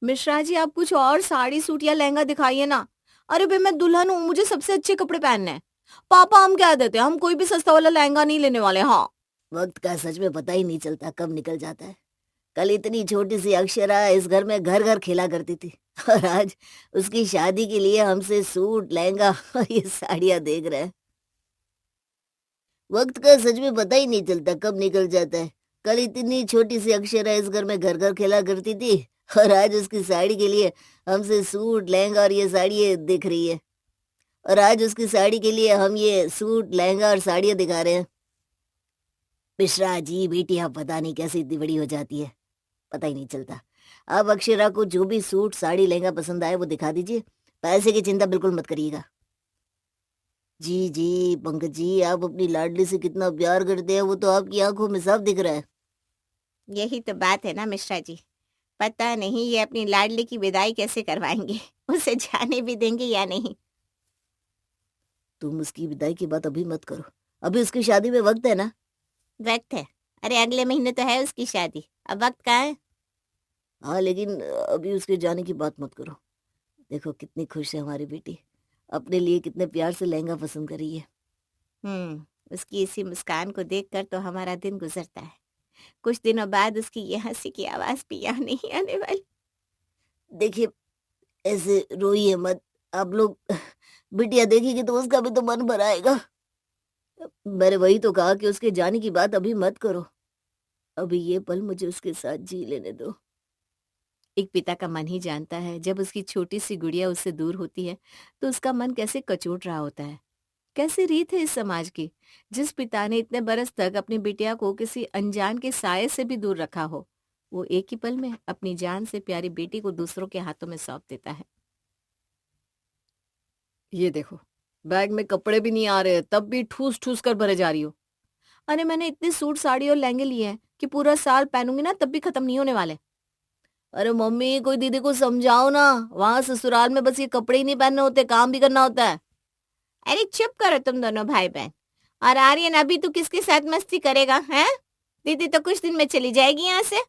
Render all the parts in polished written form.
मिश्रा जी, आप कुछ और साड़ी सूट या लहंगा दिखाइए ना। अरे भाई, मैं दुल्हन हूँ, मुझे सबसे अच्छे कपड़े पहनने हैं। पापा हम कह देते हैं, हम कोई भी सस्ता वाला लहंगा नहीं लेने वाले। हाँ। वक्त का सच में पता ही नहीं चलता कब निकल जाता है। कल इतनी छोटी सी अक्षरा इस घर में घर घर खेला करती थी और आज उसकी शादी के लिए हमसे सूट लहंगा और ये साड़ियां देख रहे हैं। वक्त का सच में पता ही नहीं चलता कब निकल जाता है। कल इतनी छोटी सी अक्षरा इस घर में घर घर खेला करती थी और आज उसकी साड़ी के लिए हमसे सूट लहंगा और ये साड़ियाँ दिख रही है। और आज उसकी साड़ी के लिए हम ये सूट लहंगा और साड़ियाँ दिखा रहे हैं। मिश्रा जी बेटी आप पता नहीं कैसे इतनी बड़ी हो जाती है, पता ही नहीं चलता। अब अक्षरा को जो भी सूट साड़ी लहंगा पसंद आए वो दिखा दीजिए। पैसे की चिंता बिल्कुल मत करिएगा। जी जी पंकज जी, आप अपनी लाडली से कितना प्यार करते हैं वो तो आपकी आंखों में साफ दिख रहा है। यही तो बात है ना मिश्रा जी। पता नहीं ये अपनी लाडली की विदाई कैसे करवाएंगे। उसे जाने भी देंगे या नहीं। तुम उसकी विदाई की बात अभी मत करो, अभी उसकी शादी में वक्त है ना। वक्त है? अरे अगले महीने तो है उसकी शादी, अब वक्त कहाँ है। हाँ लेकिन अभी उसके जाने की बात मत करो। देखो कितनी खुश है हमारी बेटी, अपने लिए कितने प्यार से लहंगा पसंद कर रही है। उसकी इसी मुस्कान को देखकर तो हमारा दिन गुजरता है। कुछ दिनों बाद उसकी ये हंसी की आवाज भी यहाँ नहीं आने वाली। देखिए ऐसे रोइए मत, आप लोग बिटिया देखेगी तो उसका भी तो मन भर आएगा। मैंने वही तो कहा कि उसके जाने की बात अभी मत करो, अभी ये पल मुझे उसके साथ जी लेने दो। एक पिता का मन ही जानता है, जब उसकी छोटी सी गुड़िया उससे दूर होती है तो उसका मन कैसे कचोट रहा होता है। कैसी रीत है इस समाज की, जिस पिता ने इतने बरस तक अपनी बिटिया को किसी अनजान के साये से भी दूर रखा हो, वो एक ही पल में अपनी जान से प्यारी बेटी को दूसरों के हाथों में सौंप देता है। ये देखो, बैग में कपड़े भी नहीं आ रहे, तब भी ठूस ठूस कर भरे जा रही हो। अरे मैंने इतने सूट साड़ी और लहंगे लिए हैं कि पूरा साल पहनूंगी ना, तब भी खत्म नहीं होने वाले। अरे मम्मी, कोई दीदी को समझाओ ना, वहां ससुराल में बस ये कपड़े ही नहीं पहनने होते, काम भी करना होता है। अरे चुप करो तुम दोनों भाई बहन। और आर्यन, अभी तू किसके साथ मस्ती करेगा हैं? दीदी तो कुछ दिन में चली जाएगी यहाँ से।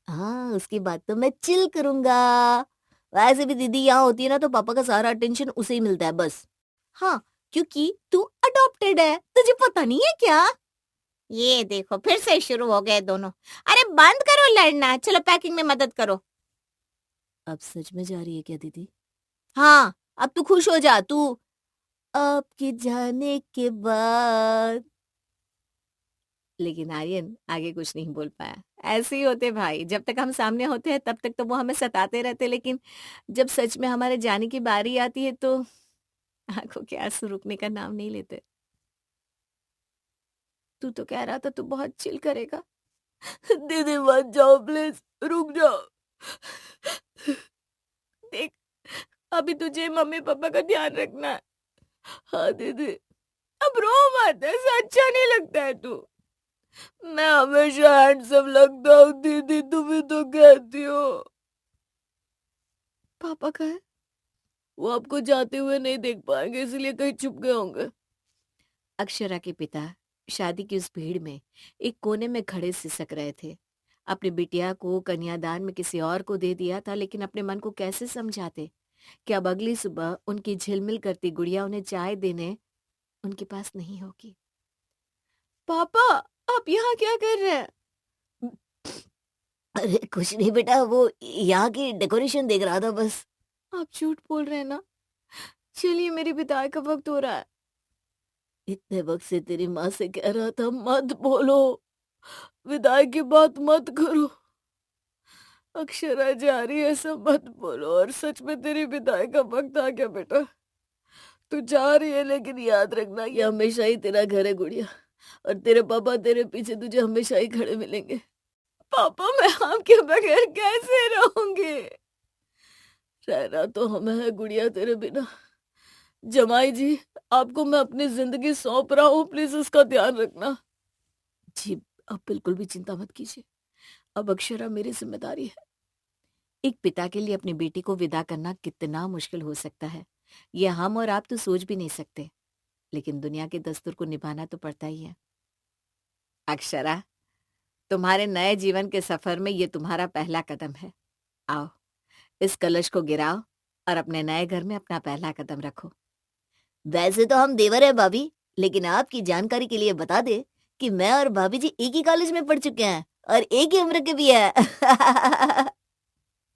हाँ उसकी बात तो मैं चिल करूंगा। वैसे भी दीदी यहाँ होती है ना तो पापा का सारा अटेंशन उसे ही मिलता है बस। हाँ, क्योंकि तू अडॉप्टेड है, तुझे पता नहीं है क्या? ये देखो फिर से शुरू हो गए दोनों। अरे बंद करो लड़ना, चलो पैकिंग में मदद करो। अब सच में जा रही है क्या दीदी? हाँ, अब तू खुश हो जा तू। आपके जाने के बाद। लेकिन आर्यन आगे कुछ नहीं बोल पाया। ऐसे ही होते भाई, जब तक हम सामने होते हैं तब तक तो वो हमें सताते रहते, लेकिन जब सच में हमारे जाने की बारी आती है तो आंखों के आंसू रुकने का नाम नहीं लेते। तू तो कह रहा था तू बहुत चिल करेगा। दीदी मत जाओ प्लीज, रुक जाओ। देख, अभी तुझे मम्मी पापा का ध्यान रखना है। हाँ दीदी। अब रो मत, ऐसा अच्छा नहीं लगता है तू। मैं हमेशा हैंडसम लगता हूँ दीदी, तुम ही तो कहती हो। पापा का है? वो आपको जाते हुए नहीं देख पाएंगे इसलिए कहीं छुप गए होंगे। अक्षरा के पिता शादी की उस भीड़ में एक कोने में खड़े सिसक रहे थे। अपनी बिटिया को कन्यादान में किसी और को दे दिया था, लेकिन अपने मन को कैसे समझाते कि अब अगली सुबह उनकी झिलमिल करती गुड़िया उन्हें चाय देने उनके पास नहीं होगी। पापा, आप यहाँ क्या कर रहे हैं? अरे कुछ नहीं बेटा, वो यहाँ की डेकोरेशन देख रहा था बस। आप झूठ बोल रहे हैं ना? चलिए, मेरी विदाई का वक्त हो रहा है। इतने वक्त से तेरी माँ से कह रहा था मत बोलो, विदाई की बात मत करो। अक्षरा जा रही है सब मत बोलो, और सच में तेरी विदाई का वक्त आ गया बेटा। तू जा रही है लेकिन याद रखना ये हमेशा ही तेरा घर है गुड़िया, और तेरे पापा तेरे पीछे तुझे हमेशा ही खड़े मिलेंगे। पापा, मैं आपके बगैर कैसे रहूंगी? रहना तो हमें है गुड़िया तेरे बिना। जमाई जी, आपको मैं अपनी जिंदगी सौंप रहा हूँ, प्लीज उसका ध्यान रखना। जी, आप बिल्कुल भी चिंता मत कीजिए, अब अक्षरा मेरी जिम्मेदारी है। एक पिता के लिए अपनी बेटी को विदा करना कितना मुश्किल हो सकता है, ये हम और आप तो सोच भी नहीं सकते, लेकिन दुनिया के दस्तूर को निभाना तो पड़ता ही है। अक्षरा, तुम्हारे नए जीवन के सफर में ये तुम्हारा पहला कदम है। आओ, इस कलश को गिराओ और अपने नए घर में अपना पहला कदम रखो। वैसे तो हम देवर है भाभी, लेकिन आपकी जानकारी के लिए बता दे कि मैं और भाभी जी एक ही कॉलेज में पढ़ चुके हैं और एक ही उम्र के भी है।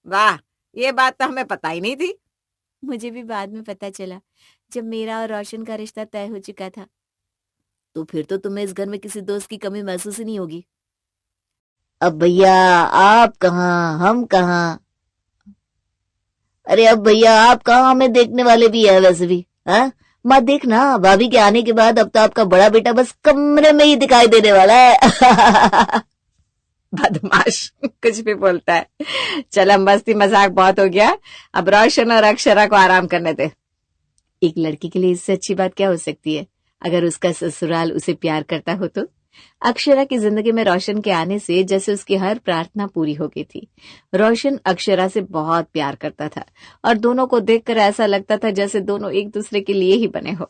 वाह, ये बात तो हमें पता ही नहीं थी। मुझे भी बाद में पता चला, जब मेरा और रोशन का रिश्ता तय हो चुका था। तो फिर तो तुम्हें इस घर में किसी दोस्त की कमी महसूस ही नहीं होगी। अब भैया आप कहाँ, हम कहाँ? अरे अब भैया आप कहाँ, हमें देखने वाले भी है वैसे भी। हाँ, मत देखना, भाभी के आने के बाद अब तो आपका बड़ा बेटा बस कमरे में ही दिखाई देने वाला है। बदमाश, कुछ भी बोलता है। चल, हम मस्ती मजाक बहुत हो गया, अब रोशन और अक्षरा को आराम करने दे। एक लड़की के लिए इससे अच्छी बात क्या हो सकती है, अगर उसका ससुराल उसे प्यार करता हो तो। अक्षरा की जिंदगी में रोशन के आने से जैसे उसकी हर प्रार्थना पूरी हो गई थी। रोशन अक्षरा से बहुत प्यार करता था और दोनों को देखकर ऐसा लगता था जैसे दोनों एक दूसरे के लिए ही बने हो।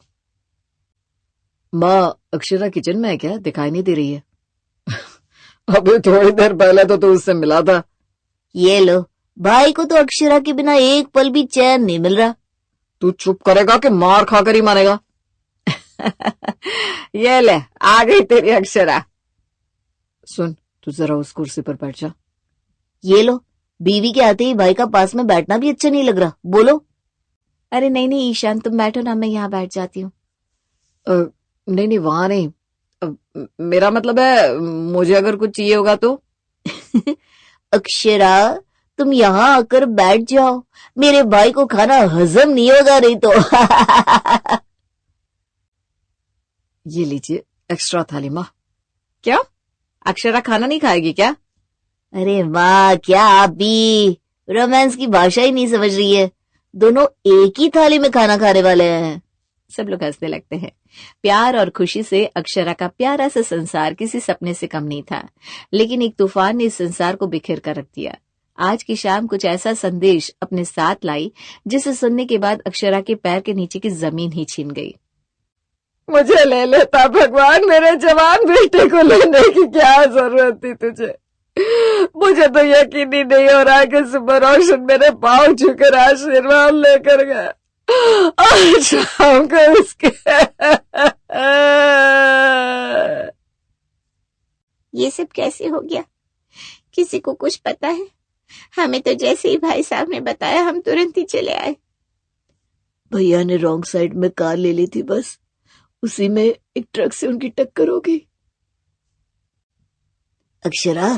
माँ, अक्षरा किचन में है क्या? दिखाई नहीं दे रही है। अभी थोड़ी देर पहले तो तू उससे मिला था। ये लो, भाई को तो अक्षरा के बिना एक पल भी चैन नहीं मिल रहा। तू चुप करेगा कि मार खाकर ही मानेगा? ये ले, आ गई तेरी अक्षरा। सुन, तू जरा उस कुर्सी पर बैठ जा। ये लो, बीवी के आते ही भाई का पास में बैठना भी अच्छा नहीं लग रहा। बोलो। अरे नहीं नहीं ईशान, तुम बैठो ना, मैं यहाँ बैठ जाती हूँ। नहीं नहीं, वहां नहीं। मेरा मतलब है, मुझे अगर कुछ चाहिए होगा तो। अक्षरा, तुम यहाँ आकर बैठ जाओ, मेरे भाई को खाना हजम नहीं होगा नहीं तो। ये लीजिए एक्स्ट्रा थाली माँ। क्यों, अक्षरा खाना नहीं खाएगी क्या? अरे वाह, क्या आप भी रोमांस की भाषा ही नहीं समझ रही है। दोनों एक ही थाली में खाना खाने वाले हैं। सब लोग हंसने लगते हैं। प्यार और खुशी से अक्षरा का प्यारा सा संसार किसी सपने से कम नहीं था, लेकिन एक तूफान ने इस संसार को बिखेर कर रख दिया। आज की शाम कुछ ऐसा संदेश अपने साथ लाई जिसे सुनने के बाद अक्षरा के पैर के नीचे की जमीन ही छीन गई। मुझे ले लेता भगवान, मेरे जवान बेटे को लेने की क्या जरूरत थी तुझे? मुझे तो यकीन ही नहीं हो रहा कि सुबह रोशन मेरे पाँव छूकर आशीर्वाद लेकर गया। उसके ये सब कैसे हो गया? किसी को कुछ पता है? हमें तो जैसे ही भाई साहब ने बताया हम तुरंत ही चले आए। भैया ने रॉन्ग साइड में कार ले ली थी, बस उसी में एक ट्रक से उनकी टक्कर हो गई। अक्षरा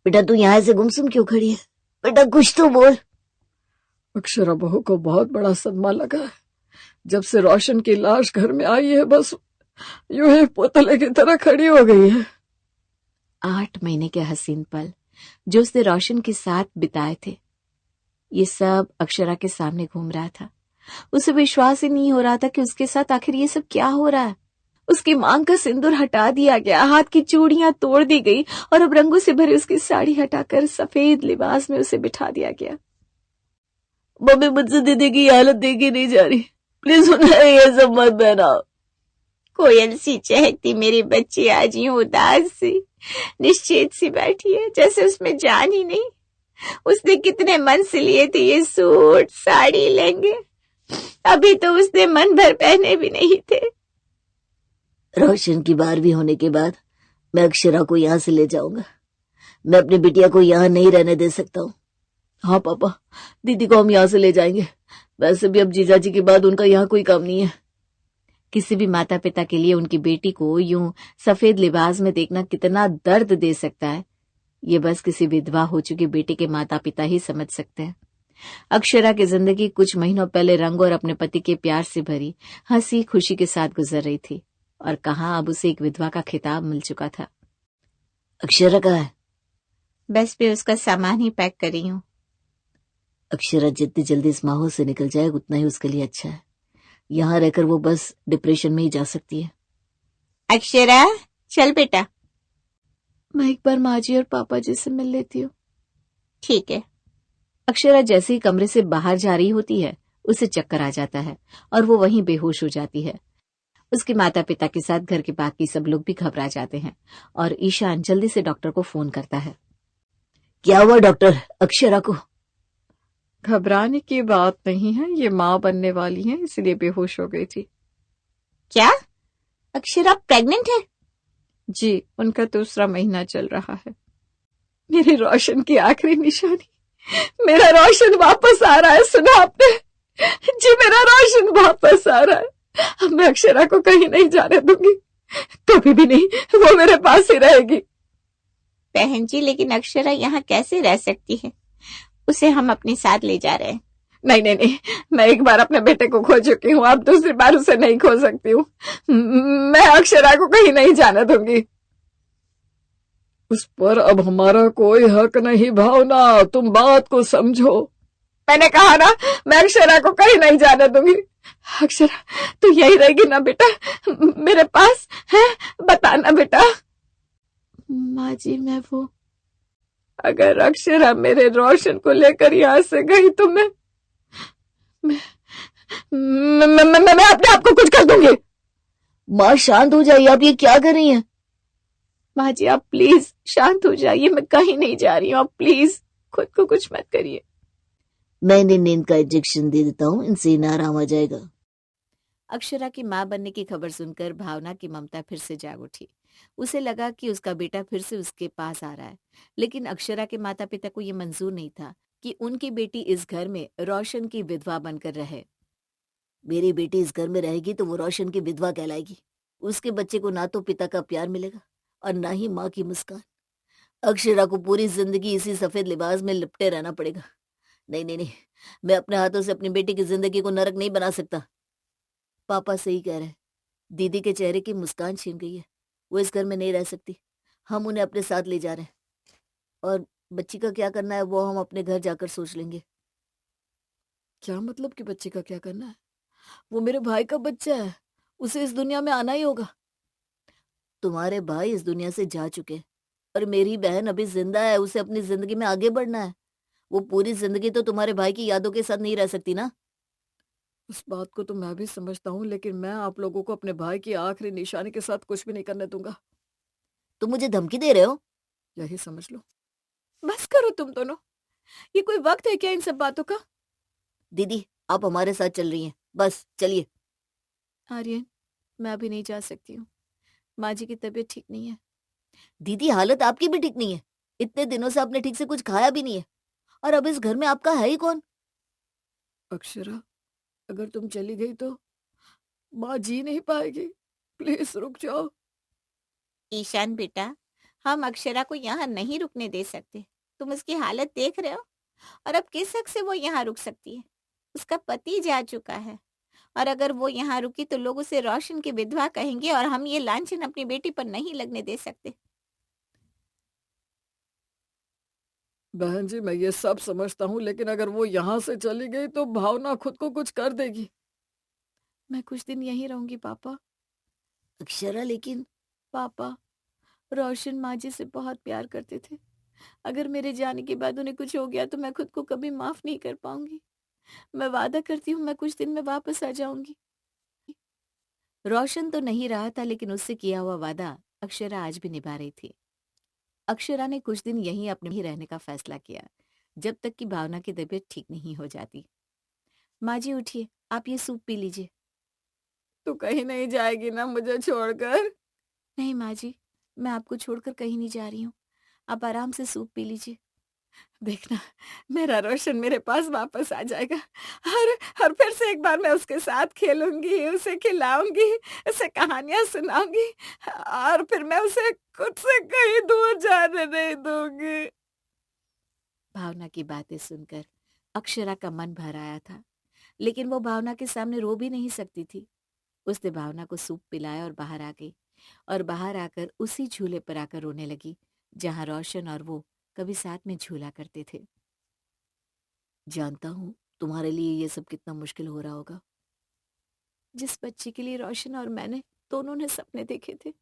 बेटा, तू यहाँ से गुमसुम क्यों खड़ी है? बेटा कुछ तो बोल। अक्षरा बहू को बहुत बड़ा सदमा लगा है। जब से रोशन की लाश घर में आई है, बस यूं ही पुतले की तरह खड़ी हो गई है। 8 महीने के हसीन पल जो उसने रोशन के साथ बिताए थे, ये सब अक्षरा के सामने घूम रहा था। उसे विश्वास ही नहीं हो रहा था कि उसके साथ आखिर ये सब क्या हो रहा है। उसकी मांग का सिंदूर हटा दिया गया, हाथ की चूड़ियां तोड़ दी गई और अब रंगों से भरी उसकी साड़ी हटाकर सफेद लिबास में उसे बिठा दिया गया। मम्मी, मुझसे दीदी की हालत देखी नहीं जा रही, प्लीज उन्हें ये सब मत पहनाओ। कोयल सी चहकती मेरी बच्ची आज यूं उदास सी निश्चित सी बैठी है, जैसे उसमें जान ही नहीं। उसने कितने मन से लिए थे ये सूट साड़ी लहंगे, अभी तो उसने मन भर पहने भी नहीं थे। रोशन की 12वीं होने के बाद मैं अक्षरा को यहाँ से ले जाऊंगा। मैं अपनी बिटिया को यहाँ नहीं रहने दे सकता हूँ। हाँ पापा, दीदी को हम यहाँ से ले जाएंगे। वैसे भी अब जीजा जी के बाद उनका यहाँ कोई काम नहीं है। किसी भी माता पिता के लिए उनकी बेटी को यूं सफेद लिबास में देखना कितना दर्द दे सकता है, ये बस किसी विधवा हो चुकी बेटी के माता पिता ही समझ सकते हैं। अक्षरा की जिंदगी कुछ महीनों पहले रंग और अपने पति के प्यार से भरी हंसी खुशी के साथ गुजर रही थी, और कहाँ अब उसे एक विधवा का खिताब मिल चुका था। अक्षरा कहाँ है? बस भी उसका सामान ही पैक करी हूँ। अक्षरा जितनी जल्दी इस माहौल से निकल जाए उतना ही उसके लिए अच्छा है। यहाँ रहकर वो बस डिप्रेशन में ही जा सकती है। अक्षरा चल बेटा। मैं एक बार माँ जी और पापा जी से मिल लेती हूँ। ठीक है। अक्षरा जैसे ही कमरे से बाहर जा रही होती है, उसे चक्कर आ जाता है और वो वहीं बेहोश हो जाती है। उसके माता पिता के साथ घर के बाकी सब लोग भी घबरा जाते हैं और ईशान जल्दी से डॉक्टर को फोन करता है। क्या हुआ डॉक्टर, अक्षरा को? घबराने की बात नहीं है, ये माँ बनने वाली है इसलिए बेहोश हो गई थी। क्या? अक्षरा प्रेग्नेंट है? जी, उनका दूसरा महीना चल रहा है। मेरे रोशन की आखिरी निशानी, मेरा रोशन वापस आ रहा है, सुना आपने? जी, मेरा रोशन वापस आ रहा है। अब मैं अक्षरा को कहीं नहीं जाने दूंगी, कभी भी नहीं, वो मेरे पास ही रहेगी। बहन जी, लेकिन अक्षरा यहाँ कैसे रह सकती है? उसे हम अपने साथ ले जा रहे हैं। नहीं नहीं नहीं, मैं एक बार अपने बेटे को खो चुकी हूँ, अब दूसरी बार उसे नहीं खो सकती हूँ। मैं अक्षरा को कहीं नहीं जाने दूंगी। उस पर अब हमारा कोई हक नहीं भावना, तुम बात को समझो। मैंने कहा ना, मैं अक्षरा को कहीं नहीं जाने दूंगी। अक्षरा, तू यही रहेगी ना बेटा, मेरे पास है? बताना बेटा। माँ जी, मैं वो अगर अक्षरा मेरे रोशन को लेकर यहाँ से गई तो मैं अपने आप को कुछ कर दूंगी। माँ शांत हो जाइए, आप ये क्या कर रही हैं? माँ जी, आप प्लीज शांत हो जाइए, मैं कहीं नहीं जा रही हूँ, आप प्लीज खुद को कुछ मत करिए। मैं इन्हें नींद का इंजेक्शन दे देता हूँ, इनसे इन्हें आराम आ जाएगा। अक्षरा की माँ बनने की खबर सुनकर भावना की ममता फिर से जाग उठी। उसे लगा कि उसका बेटा फिर से उसके पास आ रहा है, लेकिन अक्षरा के माता पिता को ये मंजूर नहीं था कि उनकी बेटी इस घर में रोशन की विधवा बनकर रहे। मेरी बेटी इस घर में रहेगी तो वो रोशन की विधवा कहलाएगी। उसके बच्चे को ना तो पिता का प्यार मिलेगा और ना ही माँ की मुस्कान। अक्षरा को पूरी जिंदगी इसी सफेद लिबास में लिपटे रहना पड़ेगा। नहीं नहीं नहीं, मैं अपने हाथों से अपनी बेटी की जिंदगी को नरक नहीं बना सकता। पापा सही कह रहे हैं, दीदी के चेहरे की मुस्कान छीन गई है, वो इस घर में नहीं रह सकती। हम उन्हें अपने साथ ले जा रहे हैं और बच्ची का क्या करना है वो हम अपने घर जाकर सोच लेंगे। क्या मतलब कि बच्चे का क्या करना है? वो मेरे भाई का बच्चा है, उसे इस दुनिया में आना ही होगा। तुम्हारे भाई इस दुनिया से जा चुके हैं और मेरी बहन अभी जिंदा है, उसे अपनी जिंदगी में आगे बढ़ना है। वो पूरी जिंदगी तो तुम्हारे भाई की यादों के साथ नहीं रह सकती ना। उस बात को तो मैं भी समझता हूँ, लेकिन मैं आप लोगों को अपने भाई की आखिरी निशानी के साथ कुछ भी नहीं करने दूंगा। तुम मुझे धमकी दे रहे हो? यही समझ लो। बस करो तुम दोनों, ये कोई वक्त है क्या इन सब बातों का? दीदी, आप हमारे साथ चल रही हैं, बस चलिए। आर्यन, मैं अभी नहीं जा सकती हूँ, माँ जी की तबीयत ठीक नहीं है। दीदी, हालत आपकी भी ठीक नहीं है। इतने दिनों से आपने ठीक से कुछ खाया भी नहीं है और अब इस घर में आपका है ही कौन? अक्षरा, अगर तुम चली गई तो माँ जी नहीं पाएगी, प्लीज रुक जाओ। ईशान बेटा, हम अक्षरा को यहाँ नहीं रुकने दे सकते। तुम उसकी हालत देख रहे हो, और अब किस हक से वो यहाँ रुक सकती है? उसका पति जा चुका है, और अगर वो यहाँ रुकी तो लोग उसे रोशन की विधवा कहेंगे, और हम ये लांछन अपनी बेटी पर नहीं लगने दे सकते। बहन जी, मैं ये सब समझता हूँ, लेकिन अगर वो यहाँ से चली गई तो भावना खुद को कुछ कर देगी। मैं कुछ दिन यहीं रहूंगी पापा। अक्षरा, लेकिन पापा, रोशन माँ जी से बहुत प्यार करते थे। अगर मेरे जाने के बाद उन्हें कुछ हो गया तो मैं खुद को कभी माफ नहीं कर पाऊंगी। मैं वादा करती हूँ, मैं कुछ दिन में वापस आ जाऊंगी। रोशन तो नहीं रहा था, लेकिन उससे किया हुआ वादा अक्षरा आज भी निभा रही थी। अक्षरा ने कुछ दिन यहीं अपने ही रहने का फैसला किया, जब तक कि भावना की तबीयत ठीक नहीं हो जाती। माँ जी उठिए, आप ये सूप पी लीजिए। तू कहीं नहीं जाएगी ना मुझे छोड़कर? नहीं माँ जी, मैं आपको छोड़कर कहीं नहीं जा रही हूँ, आप आराम से सूप पी लीजिए। देखना, मेरा रोशन मेरे पास वापस आ जाएगा। हर फिर से एक बार मैं उसके साथ खेलूंगी, उसे खिलाऊंगी, उसे कहानियां सुनाऊंगी, और फिर मैं उसे खुद से कहीं दूर जाने नहीं दूंगी। भावना की बातें सुनकर अक्षरा का मन भर आया था, लेकिन वो भावना के सामने रो भी नहीं सकती थी। उसने भावना को सूप पिलाया और बाहर आ गई, और बाहर आकर उसी झूले पर आकर रोने लगी जहां रोशन और वो कभी साथ में झूला करते थे। जानता हूँ तुम्हारे लिए ये सब कितना मुश्किल हो रहा होगा। जिस बच्चे के लिए रोशन और मैंने दोनों ने सपने देखे थे,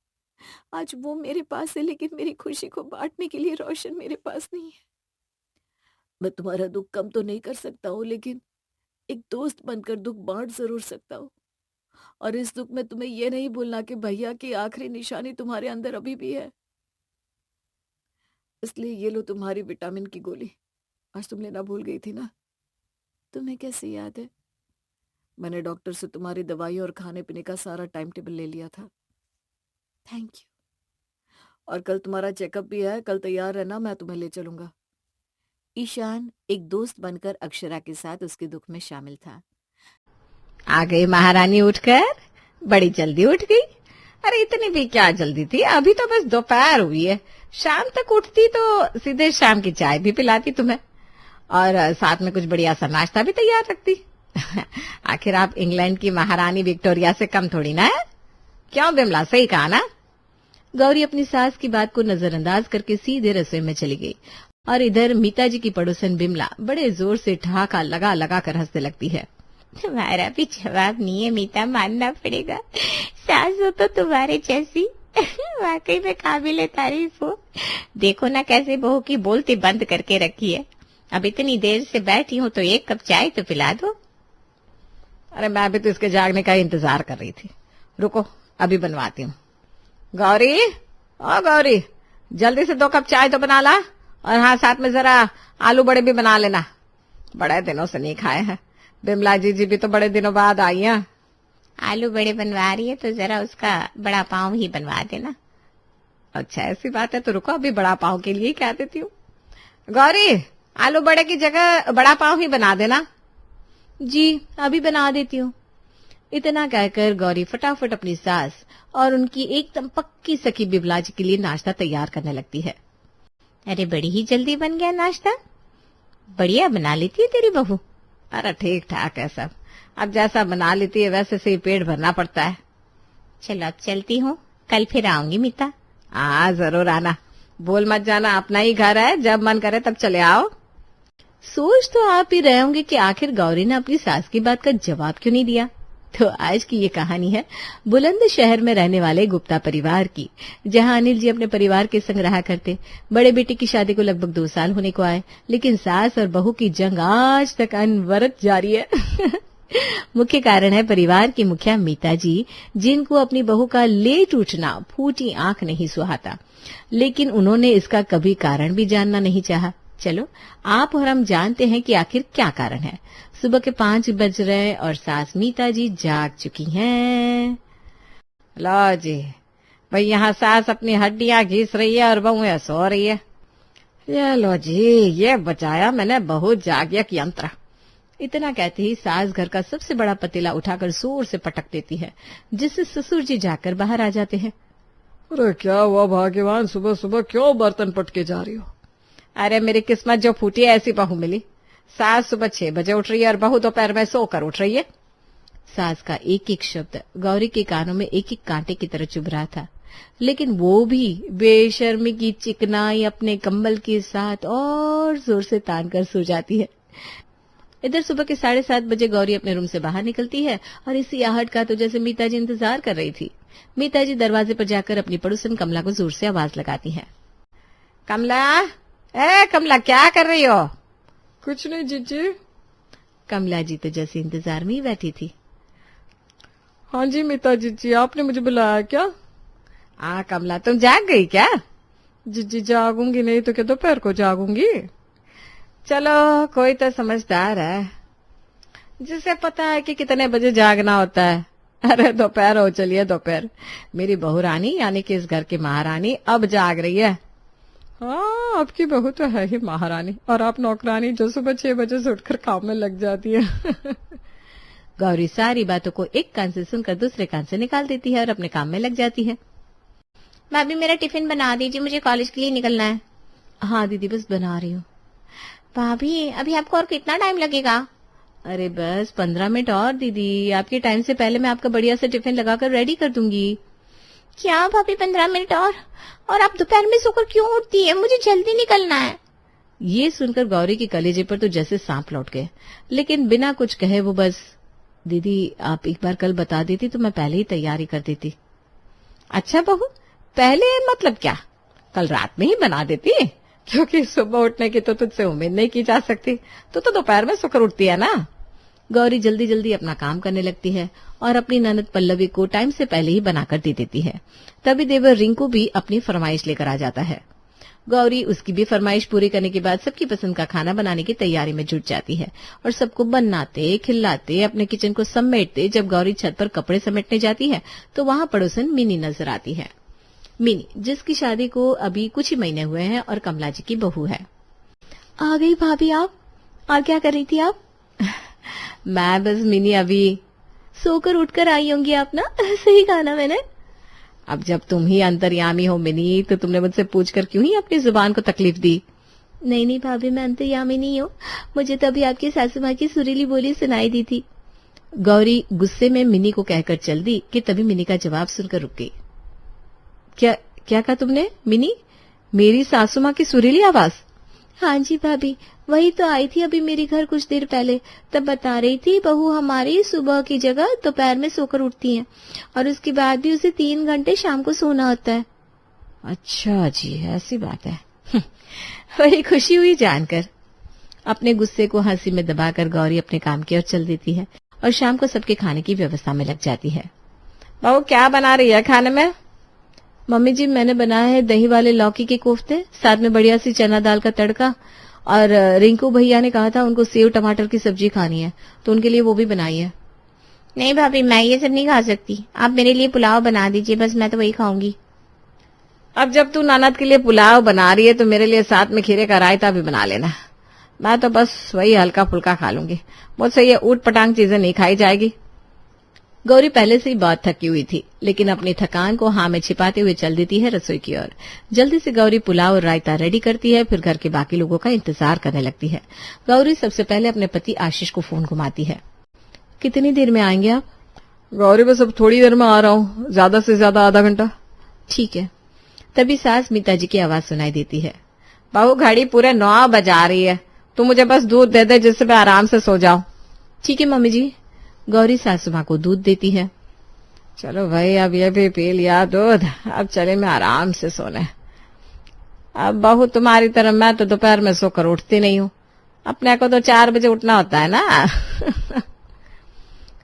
आज वो मेरे पास है, लेकिन मेरी खुशी को बांटने के लिए रोशन मेरे पास नहीं है। मैं तुम्हारा दुख कम तो नहीं कर सकता हूँ, लेकिन एक दोस्त बनकर दुख बांट जरूर सकता हूँ। और इस दुख में तुम्हें ये नहीं भूलना कि भैया की आखिरी निशानी तुम्हारे अंदर अभी भी है। इसलिए ये लो तुम्हारी विटामिन की गोली, आज तुम लेना भूल गई थी ना। तुम्हें कैसे याद है? मैंने डॉक्टर से तुम्हारी दवाई और खाने पीने का सारा टाइम टेबल ले लिया था। Thank you. और कल तुम्हारा चेकअप भी है, कल तैयार रहना, मैं तुम्हें ले चलूंगा। ईशान एक दोस्त बनकर अक्षरा के साथ उसके दुख में शामिल था। आ गई महारानी उठकर, बड़ी जल्दी उठ गई। अरे इतनी भी क्या जल्दी थी, अभी तो बस दोपहर हुई है। शाम तक उठती तो सीधे शाम की चाय भी पिलाती तुम्हें, और साथ में कुछ बढ़िया सा नाश्ता भी तैयार रखती। आखिर आप इंग्लैंड की महारानी विक्टोरिया से कम थोड़ी ना है। क्यों बिमला, सही कहा ना? गौरी अपनी सास की बात को नजरअंदाज करके सीधे रसोई में चली गई और इधर मीता जी की पड़ोसन बिमला बड़े जोर से ठहाका लगा लगा कर हंसने लगती है। तुम्हारा भी जवाब नहीं है मीता, मानना पड़ेगा। सास हो तो तुम्हारे जैसी, वाकई में काबिले तारीफ हो। देखो ना कैसे बहू की बोलती बंद करके रखी है। अब इतनी देर से बैठी हूँ तो एक कप चाय तो पिला दो। अरे मैं भी तो इसके जागने का इंतजार कर रही थी। रुको अभी बनवाती हूँ। गौरी, ओ गौरी, जल्दी से 2 कप चाय तो बना ला, और हाँ साथ में जरा आलू बड़े भी बना लेना, बड़े दिनों से नहीं खाए हैं। बिमला जी भी तो बड़े दिनों बाद आई हैं। आलू बड़े बनवा रही है तो जरा उसका बड़ा पाव ही बनवा देना। अच्छा ऐसी बात है तो रुको अभी बड़ा पाव के लिए कह देती हूँ। गौरी, आलू बड़े की जगह बड़ा पाव ही बना देना। जी अभी बना देती हूँ। इतना कहकर गौरी फटाफट अपनी सास और उनकी एकदम पक्की सखी बिमला जी के लिए नाश्ता तैयार करने लगती है। अरे बड़ी ही जल्दी बन गया नाश्ता, बढ़िया बना लेती है तेरी बहू। अरे ठीक ठाक है सब, अब जैसा बना लेती है वैसे से ही पेट भरना पड़ता है। चलो अब चलती हूँ, कल फिर आऊंगी मीता। हाँ जरूर आना, बोल मत जाना, अपना ही घर है, जब मन करे तब चले आओ। सोच तो आप ही रहे होंगे कि आखिर गौरी ने अपनी सास की बात का जवाब क्यों नहीं दिया। तो आज की ये कहानी है बुलंद शहर में रहने वाले गुप्ता परिवार की, जहां अनिल जी अपने परिवार के संग रहा करते। बड़े बेटे की शादी को लगभग 2 साल होने को आए, लेकिन सास और बहू की जंग आज तक अनवरत जारी है। मुख्य कारण है परिवार की मुखिया मीता जी, जिनको अपनी बहू का लेट उठना फूटी आंख नहीं सुहाता, लेकिन उन्होंने इसका कभी कारण भी जानना नहीं चाहा। चलो आप और हम जानते हैं कि आखिर क्या कारण है। सुबह के 5 बज रहे और सास मीता जी जाग चुकी हैं। लो जी भाई, यहाँ सास अपनी हड्डियां घिस रही है और बहू सो रही है। ये लो जी, ये बचाया मैंने बहुत जागयक यंत्र। इतना कहते ही सास घर का सबसे बड़ा पतीला उठाकर जोर से पटक देती है, जिससे ससुर जी जाकर बाहर आ जाते हैं। अरे क्या हुआ भाग्यवान, सुबह सुबह क्यों बर्तन पटके जा रही हो? अरे मेरी किस्मत जो फूटी है ऐसी बहू मिली। सास सुबह 6 बजे उठ रही है और बहू दोपहर में सोकर उठ रही है। सास का एक एक शब्द गौरी के कानों में एक एक कांटे की तरह चुभ रहा था, लेकिन वो भी बेशर्मी की चिकनाई अपने कंबल के साथ और जोर से तान कर सो जाती है। इधर सुबह के 7:30 बजे गौरी अपने रूम से बाहर निकलती है और इसी आहट का तो जैसे मीता जी इंतजार कर रही थी। मीता जी दरवाजे पर जाकर अपनी पड़ोसन कमला को जोर से आवाज लगाती है। कमला, ए कमला, क्या कर रही हो? कुछ नहीं जीजी। कमला जी तो जैसे इंतजार में ही बैठी थी। हाँ जी मीता जीजी, आपने मुझे बुलाया क्या? हाँ कमला, तुम जाग गई क्या? जीजी जागूंगी नहीं तो क्या दोपहर को जागूंगी। चलो कोई तो समझदार है जिसे पता है कि कितने बजे जागना होता है। अरे दोपहर हो, चलिए दोपहर। मेरी बहू रानी यानी कि इस घर की महारानी अब जाग रही है। हाँ आपकी बहू तो है ही महारानी, और आप नौकरानी जो सुबह 6 बजे से उठकर काम में लग जाती है। गौरी सारी बातों को एक कान से सुनकर दूसरे कान से निकाल देती है और अपने काम में लग जाती है। भाभी मेरा टिफिन बना दीजिए, मुझे कॉलेज के लिए निकलना है। हाँ दीदी बस बना रही हूँ। भाभी अभी आपको और कितना टाइम लगेगा? अरे बस 15 मिनट और दीदी, आपके टाइम से पहले मैं आपका बढ़िया से टिफिन लगाकर रेडी कर दूंगी। क्या भाभी 15 मिनट और आप दोपहर में सोकर क्यों उठती है? मुझे जल्दी निकलना है। ये सुनकर गौरी के कलेजे पर तो जैसे सांप लौट गए, लेकिन बिना कुछ कहे वो बस, दीदी आप एक बार कल बता देती तो मैं पहले ही तैयारी कर देती। अच्छा बहू, पहले मतलब क्या? कल रात में ही बना देती, क्योंकि सुबह उठने की तो तुझसे उम्मीद नहीं की जा सकती। तो दोपहर में सोकर उठती है ना। गौरी जल्दी जल्दी अपना काम करने लगती है और अपनी ननद पल्लवी को टाइम से पहले ही बनाकर दे देती है। तभी देवर रिंकू भी अपनी फरमाइश लेकर आ जाता है। गौरी उसकी भी फरमाइश पूरी करने के बाद सबकी पसंद का खाना बनाने की तैयारी में जुट जाती है और सबको बनाते खिलाते अपने किचन को समेटते जब गौरी छत पर कपड़े समेटने जाती है तो वहां पड़ोसन मिनी नजर आती है। मिनी, जिसकी शादी को अभी कुछ ही महीने हुए हैं और कमला जी की बहू है। आ गई भाभी आप, और क्या कर रही थी आप? मैं बस मिनी अभी सोकर उठकर आई होंगी आप ना। सही कहा ना मैंने? अब जब तुम ही अंतर्यामी हो मिनी तो तुमने मुझसे पूछकर क्यों ही अपनी जुबान को तकलीफ दी? नहीं भाभी, मैं अंतर्यामी नहीं हूँ, मुझे तो अभी आपकी सासू माँ की सुरीली बोली सुनाई दी थी। गौरी गुस्से में मिनी को कहकर चल दी कि तभी मिनी का जवाब सुनकर रुक गई। क्या कहा तुमने मिनी? मेरी सासू माँ की सुरीली आवाज? हाँ जी भाभी, वही तो आई थी अभी मेरे घर कुछ देर पहले, तब बता रही थी बहू हमारी सुबह की जगह दोपहर में सोकर उठती है और उसके बाद भी उसे 3 घंटे शाम को सोना होता है। अच्छा जी, ऐसी बात है। बड़ी खुशी हुई जानकर। अपने गुस्से को हंसी में दबाकर गौरी अपने काम की ओर चल देती है और शाम को सबके खाने की व्यवस्था में लग जाती है। बहू क्या बना रही है खाने में? मम्मी जी, मैंने बनाया है दही वाले लौकी के कोफ्ते, साथ में बढ़िया सी चना दाल का तड़का, और रिंकू भैया ने कहा था उनको सेव टमाटर की सब्जी खानी है तो उनके लिए वो भी बनाई है। नहीं भाभी, मैं ये सब नहीं खा सकती, आप मेरे लिए पुलाव बना दीजिए, बस मैं तो वही खाऊंगी। अब जब तू ननद के लिए पुलाव बना रही है तो मेरे लिए साथ में खीरे का रायता भी बना लेना। मैं तो बस वही हल्का फुल्का खा लूंगी, मुझसे ये ऊट पटांग चीजें नहीं खाई जाएगी। गौरी पहले से ही बहुत थकी हुई थी, लेकिन अपनी थकान को हाँ में छिपाते हुए चल देती है रसोई की ओर। जल्दी से गौरी पुलाव और रायता रेडी करती है, फिर घर के बाकी लोगों का इंतजार करने लगती है। गौरी सबसे पहले अपने पति आशीष को फोन घुमाती है। कितनी देर में आएंगे आप? गौरी, बस अब थोड़ी देर में आ रहा हूँ, ज्यादा से ज्यादा आधा घंटा। ठीक है। तभी सास मीता जी की आवाज सुनाई देती है। बहू, घड़ी पूरे 9 बजा रही है, तू मुझे बस दूध दे दे जिससे मैं आराम से सो जाऊं। ठीक है मम्मी जी। गौरी सासू माँ को दूध देती है। चलो भाई, अब ये भी पी लिया दूध, अब चले मैं आराम से सोने। अब बहू तुम्हारी तरह मैं तो दोपहर में सोकर उठती नहीं हूँ, अपने को तो 4 बजे उठना होता है ना।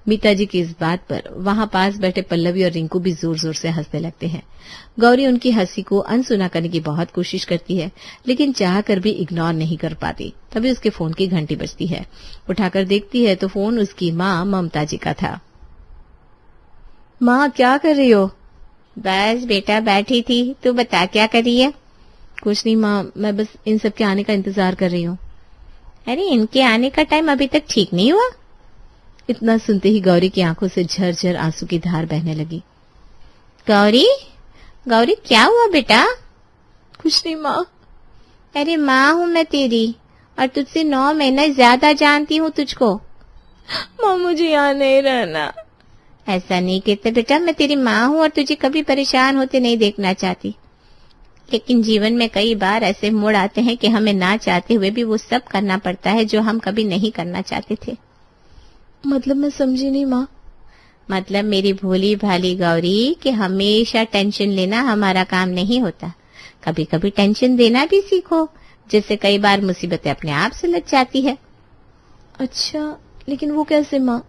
मीता जी की इस बात पर वहां पास बैठे पल्लवी और रिंकू भी जोर जोर से हंसने लगते हैं। गौरी उनकी हंसी को अनसुना करने की बहुत कोशिश करती है, लेकिन चाहकर भी इग्नोर नहीं कर पाती। तभी उसके फोन की घंटी बजती है। उठाकर देखती है तो फोन उसकी माँ ममता जी का था। माँ, क्या कर रही हो? बस बेटा बैठी थी, तू बता क्या कर रही है? कुछ नहीं माँ, मैं बस इन सब के आने का इंतजार कर रही हूँ। अरे, इनके आने का टाइम अभी तक ठीक नहीं हुआ? इतना सुनते ही गौरी की आंखों से झरझर आंसू की धार बहने लगी। गौरी, गौरी क्या हुआ बेटा? कुछ नहीं माँ। अरे माँ हूँ मैं तेरी, और तुझसे 9 महीने ज्यादा जानती हूँ तुझको। माँ, मुझे यहाँ नहीं रहना। ऐसा नहीं कहते बेटा, मैं तेरी माँ हूँ और तुझे कभी परेशान होते नहीं देखना चाहती, लेकिन जीवन में कई बार ऐसे मोड़ आते हैं कि हमें ना चाहते हुए भी वो सब करना पड़ता है जो हम कभी नहीं करना चाहते थे। मतलब मैं समझी नहीं माँ। मतलब मेरी भोली भाली गौरी कि हमेशा टेंशन लेना हमारा काम नहीं होता, कभी कभी टेंशन देना भी सीखो, जिससे कई बार मुसीबतें अपने आप सुलझ जाती है। अच्छा, लेकिन वो कैसे माँ?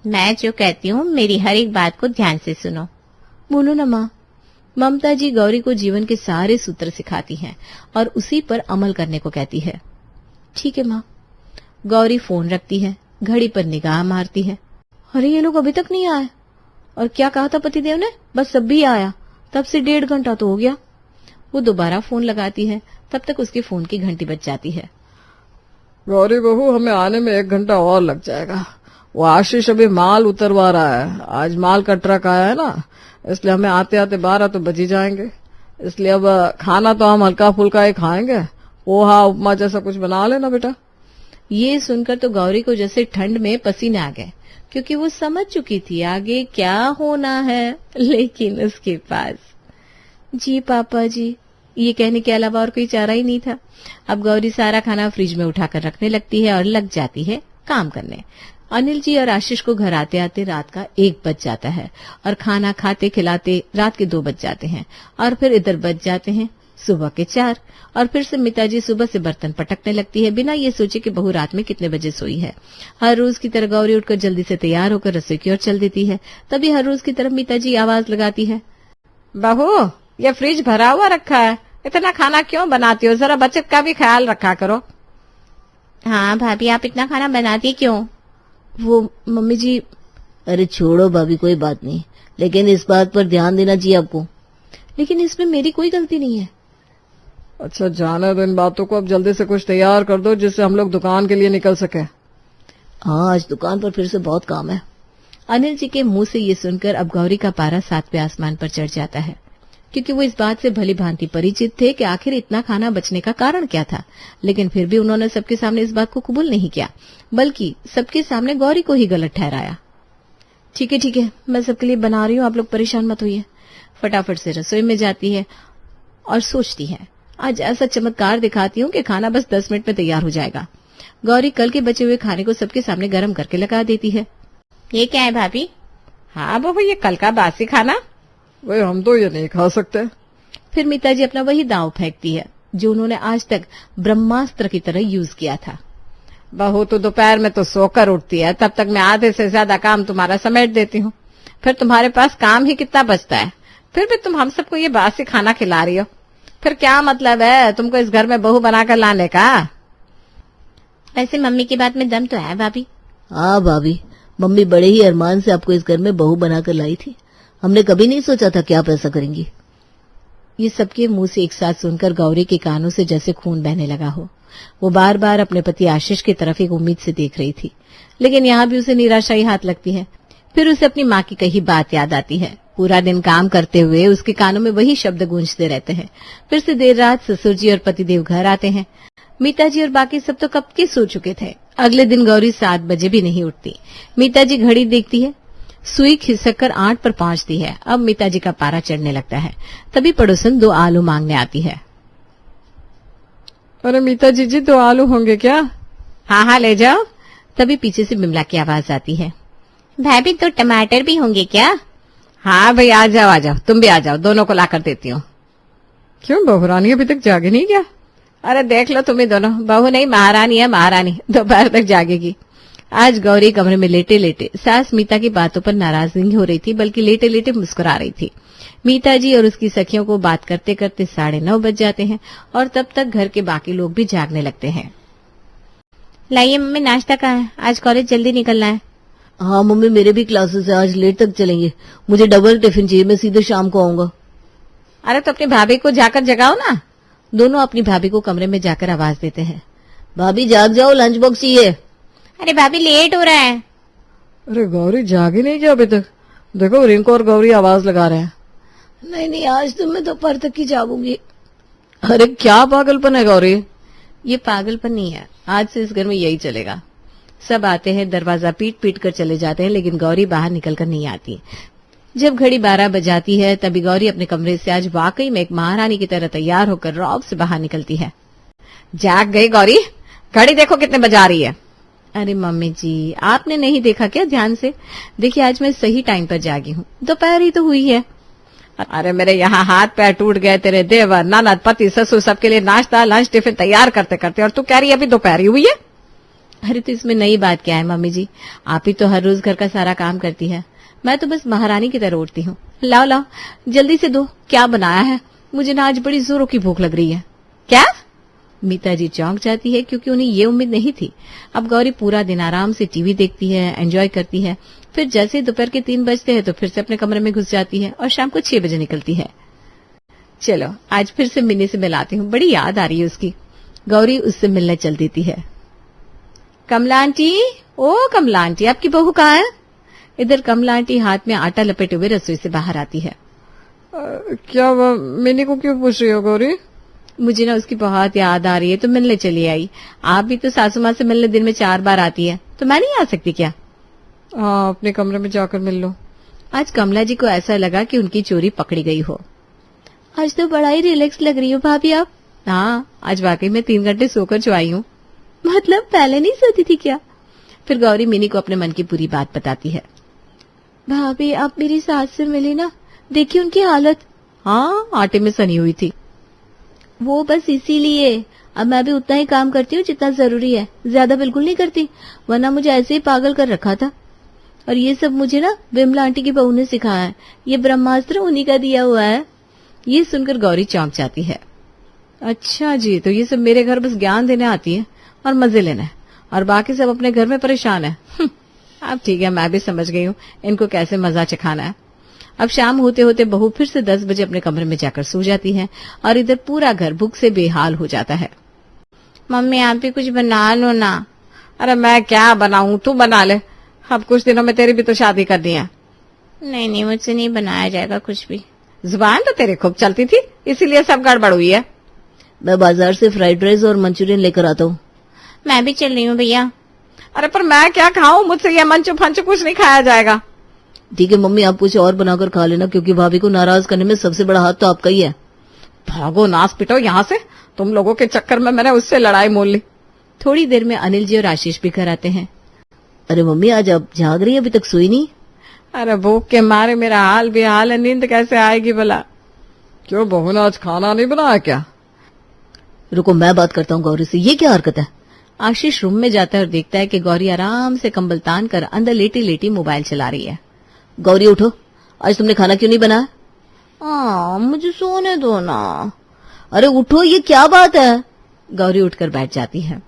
मैं जो कहती हूँ मेरी हर एक बात को ध्यान से सुनो। बोलो ना माँ। ममता जी गौरी को जीवन के सारे सूत्र सिखाती हैं और उसी पर अमल करने को कहती है। ठीक है माँ। गौरी फोन रखती है, घड़ी पर निगाह मारती है। अरे, ये लोग अभी तक नहीं आए। और क्या कहा था पतिदेव ने? बस अब भी आया, तब से 1.5 घंटा तो हो गया। वो दोबारा फोन लगाती है, तब तक उसके फोन की घंटी बज जाती है। गौरी बहू, हमें आने में 1 घंटा और लग जाएगा। वो आशीष अभी माल उतरवा रहा है, आज माल का ट्रक आया है ना, इसलिए हमें आते आते 12 तो बज ही जाएंगे। इसलिए अब खाना तो हम हल्का फुल्का ही खाएंगे, पोहा उपमा जैसा कुछ बना लेना बेटा। ये सुनकर तो गौरी को जैसे ठंड में पसीने आ गए, क्योंकि वो समझ चुकी थी आगे क्या होना है, लेकिन उसके पास जी पापा जी ये कहने के अलावा और कोई चारा ही नहीं था। अब गौरी सारा खाना फ्रिज में उठाकर रखने लगती है और लग जाती है काम करने। अनिल जी और आशीष को घर आते आते रात का 1 बज जाता है और खाना खाते खिलाते रात के 2 बज जाते हैं, और फिर इधर बज जाते हैं सुबह के 4, और फिर से मिता जी सुबह से बर्तन पटकने लगती है बिना ये सोचे कि बहू रात में कितने बजे सोई है। हर रोज की तरह गौरी उठकर जल्दी से तैयार होकर रसोई की ओर चल देती है। तभी हर रोज की तरफ मिता जी आवाज लगाती है, बहू ये फ्रिज भरा हुआ रखा है, इतना खाना क्यों बनाती हो? जरा बचत का भी ख्याल रखा करो। हाँ भाभी, आप इतना खाना बनाती क्यों? वो मम्मी जी, अरे छोड़ो भाभी, कोई बात नहीं, लेकिन इस बात पर ध्यान देना चाहिए आपको। लेकिन इसमें मेरी कोई गलती नहीं है। अच्छा जाने दो इन बातों को, अब जल्दी से कुछ तैयार कर दो जिससे हम लोग दुकान के लिए निकल सके। हाँ, आज दुकान पर फिर से बहुत काम है। अनिल जी के मुंह से ये सुनकर अब गौरी का पारा 7वें आसमान पर चढ़ जाता है, क्योंकि वो इस बात से भली भांति परिचित थे कि आखिर इतना खाना बचने का कारण क्या था। लेकिन फिर भी उन्होंने सबके सामने इस बात को कबूल नहीं किया, बल्कि सबके सामने गौरी को ही गलत ठहराया। ठीक है, मैं सबके लिए बना रही हूँ, आप लोग परेशान मत होइए। फटाफट से रसोई में जाती है और सोचती है, आज ऐसा चमत्कार दिखाती हूँ कि खाना बस 10 मिनट में तैयार हो जाएगा। गौरी कल के बचे हुए खाने को सबके सामने गर्म करके लगा देती है। ये क्या है भाभी? हाँ बहू, ये कल का बासी खाना। भाई हम तो ये नहीं खा सकते। फिर मीता जी अपना वही दांव फेंकती है जो उन्होंने आज तक ब्रह्मास्त्र की तरह यूज किया था। बहू तो दोपहर में तो सोकर उठती है, तब तक मैं आधे से ज्यादा काम तुम्हारा समेट देती हूँ। फिर तुम्हारे पास काम ही कितना बचता है, फिर भी तुम हम सबको ये बासी खाना खिला रही हो। फिर क्या मतलब है तुमको इस घर में बहू बनाकर लाने का? वैसे मम्मी की बात में दम तो है भाभी। हाँ भाभी, मम्मी बड़े ही अरमान से आपको इस घर में बहू बनाकर लाई थी। हमने कभी नहीं सोचा था कि आप ऐसा करेंगी। ये सबके मुंह से एक साथ सुनकर गौरी के कानों से जैसे खून बहने लगा हो। वो बार बार अपने पति आशीष की तरफ एक उम्मीद से देख रही थी, लेकिन यहाँ भी उसे निराशा ही हाथ लगती है। फिर उसे अपनी माँ की कही बात याद आती है। पूरा दिन काम करते हुए उसके कानों में वही शब्द गूंजते रहते हैं। फिर से देर रात ससुर जी और पतिदेव घर आते हैं। मीता जी और बाकी सब तो कब के सो चुके थे। अगले दिन गौरी 7 बजे भी नहीं उठती। मीता जी घड़ी देखती है, सुई खिसक कर 8 पर पहुंचती है। अब मीता जी का पारा चढ़ने लगता है। तभी पड़ोसन 2 आलू मांगने आती है। अरे मीता जी 2 आलू होंगे क्या? हाँ ले जाओ। तभी पीछे से बिमला की आवाज आती है। भाभी 2 टमाटर भी होंगे क्या? हाँ भाई आ जाओ, तुम भी आ जाओ, दोनों को लाकर देती हूँ। क्यों बहू रानी अभी तक जागे नहीं क्या? अरे देख लो तुम्हें दोनों, बहू नहीं महारानी है, महारानी दोपहर तक जागेगी। आज गौरी कमरे में लेटे लेटे सास मीता की बातों पर नाराज नहीं हो रही थी, बल्कि लेटे लेटे मुस्कुरा रही थी। मीता जी और उसकी सखियों को बात करते करते 9:30 बज जाते हैं और तब तक घर के बाकी लोग भी जागने लगते हैं। लाइए मम्मी, नाश्ता कहाँ है? आज कॉलेज जल्दी निकलना है। हाँ मम्मी, मेरे भी क्लासेस है, आज लेट तक चलेंगे। मुझे डबल टिफिन चाहिए, मैं सीधे शाम को आऊंगा। अरे तो अपनी भाभी को जाकर जगाओ ना। दोनों अपनी भाभी को कमरे में जाकर आवाज देते हैं। भाभी जाग जाओ, लंच बॉक्स चाहिए। अरे भाभी लेट हो रहा है। अरे गौरी जागी नहीं क्या अभी तक? देखो रिंकू और गौरी आवाज लगा रहे हैं। नहीं, आज तो मैं दोपहर तक ही जागूंगी। अरे क्या पागलपन है गौरी? ये पागलपन नहीं है, आज से इस घर में यही चलेगा। सब आते हैं, दरवाजा पीट पीट कर चले जाते हैं, लेकिन गौरी बाहर निकल कर नहीं आती। जब घड़ी 12 बजाती है तभी गौरी अपने कमरे से आज वाकई में एक महारानी की तरह तैयार होकर रौब से बाहर निकलती है। जाग गई गौरी, घड़ी देखो कितने बजा रही है। अरे मम्मी जी, आपने नहीं देखा क्या ध्यान से? देखिए आज मैं सही टाइम पर जागी हूँ, दोपहर ही तो हुई है। अरे मेरे यहाँ हाथ पैर टूट गए, तेरे देवर ननद पति ससुर सबके लिए नाश्ता लंच टिफिन तैयार करते करते, और तू कह रही है अभी दोपहर ही हुई है। अरे तो इसमें नई बात क्या है मम्मी जी, आप ही तो हर रोज घर का सारा काम करती है, मैं तो बस महारानी की तरह उठती हूँ। लाओ जल्दी से दो, क्या बनाया है? मुझे ना आज बड़ी जोरों की भूख लग रही है। क्या? मीता जी चौंक जाती है, क्योंकि उन्हें ये उम्मीद नहीं थी। अब गौरी पूरा दिन आराम से टीवी देखती है, एंजॉय करती है, फिर जैसे दोपहर के 3 बजते हैं तो फिर से अपने कमरे में घुस जाती है और शाम को 6 बजे निकलती है। चलो आज फिर से मिनी से मिलाती हूँ, बड़ी याद आ रही है उसकी। गौरी उससे मिलने चल देती है। कमला आंटी, ओ कमला आंटी, आपकी बहू कहाँ है? इधर कमला आंटी हाथ में आटा लपेटे हुए रसोई से बाहर आती है। क्या मिनी को क्यों पूछ रही हो गौरी? मुझे ना उसकी बहुत याद आ रही है तो मिलने चली आई। आप भी तो सासू माँ से मिलने दिन में 4 बार आती है, तो मैं नहीं आ सकती क्या? हाँ, अपने कमरे में जाकर मिल लो। आज कमला जी को ऐसा लगा कि उनकी चोरी पकड़ी गई हो। आज तो बड़ा ही रिलैक्स लग रही हो भाभी आप। हाँ, आज वाकई में 3 घंटे सोकर जो आई हूँ। मतलब पहले नहीं सोती थी क्या? फिर गौरी मिनी को अपने मन की पूरी बात बताती है। भाभी आप मेरी सास से मिली ना, देखी उनकी हालत। हाँ, आटे में सनी हुई थी। वो बस इसीलिए अब मैं भी उतना ही काम करती हूँ जितना जरूरी है, ज्यादा बिल्कुल नहीं करती, वरना मुझे ऐसे ही पागल कर रखा था। और ये सब मुझे ना बिमला आंटी की बहू ने सिखाया है, ये ब्रह्मास्त्र उन्हीं का दिया हुआ है। ये सुनकर गौरी चौंक जाती है। अच्छा जी, तो ये सब मेरे घर बस ज्ञान देने आती है और मजे लेना है, और बाकी सब अपने घर में परेशान है। अब ठीक है, मैं भी समझ गई हूँ इनको कैसे मजा चखाना है। अब शाम होते होते बहू फिर से 10 बजे अपने कमरे में जाकर सो जाती है और इधर पूरा घर भूख से बेहाल हो जाता है। मम्मी आप भी कुछ बना लो ना। अरे मैं क्या बनाऊं, तू बना ले। अब कुछ दिनों में तेरी भी तो शादी करनी है। नहीं नहीं, मुझसे नहीं बनाया जाएगा कुछ भी। जुबान तो तेरी खूब चलती थी, इसीलिए सब गड़बड़ हुई है। मैं बाजार से फ्राइड राइस और मंचूरियन लेकर आता हूँ। मैं भी चल रही हूँ भैया। अरे पर मैं क्या खाऊं, मुझसे ये मंचू फंचू कुछ नहीं खाया जाएगा। ठीक है मम्मी, आप कुछ और बनाकर खा लेना, क्योंकि भाभी को नाराज करने में सबसे बड़ा हाथ तो आपका ही है। भागो नाच पिटो यहाँ से, तुम लोगों के चक्कर में मैंने उससे लड़ाई मोल ली। थोड़ी देर में अनिल जी और आशीष भी घर आते हैं। अरे मम्मी, आज आप जाग रही हैं, अभी तक सोई नहीं? अरे भूख के मारे मेरा हाल भी हाल है, नींद कैसे आएगी भला। क्यों बहू ने आज खाना नहीं बनाया क्या? रुको मैं बात करता हूँ गौरी से, ये क्या हरकत है? आशीष रूम में जाता है और देखता है कि गौरी आराम से कंबल तान कर अंदर लेटी लेटी मोबाइल चला रही है। गौरी उठो, आज तुमने खाना क्यों नहीं बनाया? मुझे सोने दो ना। अरे उठो, ये क्या बात है? गौरी उठकर बैठ जाती है।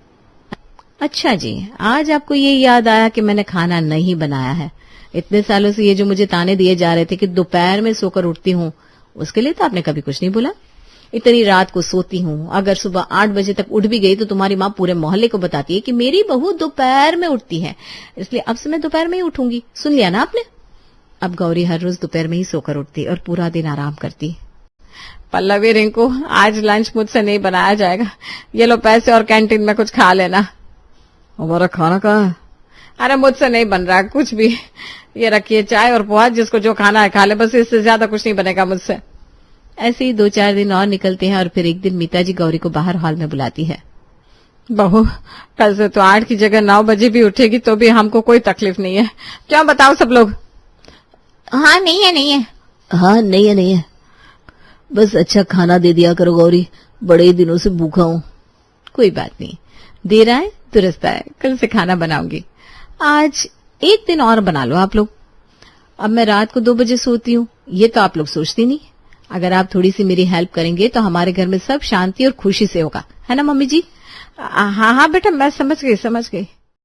अच्छा जी, आज आपको ये याद आया कि मैंने खाना नहीं बनाया है। इतने सालों से ये जो मुझे ताने दिए जा रहे थे कि दोपहर में सोकर उठती हूँ, उसके लिए तो आपने कभी कुछ नहीं बोला। इतनी रात को सोती हूँ, अगर सुबह 8 बजे तक उठ भी गई तो तुम्हारी माँ पूरे मोहल्ले को बताती है कि मेरी बहू दोपहर में उठती है, इसलिए अब से मैं दोपहर में ही उठूंगी। सुन लिया ना आपने? अब गौरी हर रोज दोपहर में ही सोकर उठती और पूरा दिन आराम करती। पल्लवी, रिंकू, आज लंच मुझसे नहीं बनाया जाएगा, ये लो पैसे और कैंटीन में कुछ खा लेना। हमारा खाना कहाँ है? अरे मुझसे नहीं बन रहा कुछ भी, ये रखिए चाय और पोहा, जिसको जो खाना है खा ले, बस इससे ज्यादा कुछ नहीं बनेगा मुझसे। ऐसे ही 2-4 दिन और निकलते हैं और फिर एक दिन मीता जी गौरी को बाहर हॉल में बुलाती है। बहू, कल से तो 8 की जगह 9 बजे भी उठेगी तो भी हमको कोई तकलीफ नहीं है। क्या बताओ सब लोग? हाँ नहीं है नहीं है। हाँ नहीं है। बस अच्छा खाना दे दिया करो गौरी, बड़े ही दिनों से भूखा हूँ। कोई बात नहीं, देर आए दुरुस्त आए, कल से खाना बनाऊंगी। आज एक दिन और बना लो आप लोग। अब मैं रात को 2 बजे सोती हूँ, ये तो आप लोग सोचती नहीं। अगर आप थोड़ी सी मेरी हेल्प करेंगे तो हमारे घर में सब शांति और खुशी से होगा, है ना मम्मी जी? हाँ हाँ बेटा, मैं समझ गई।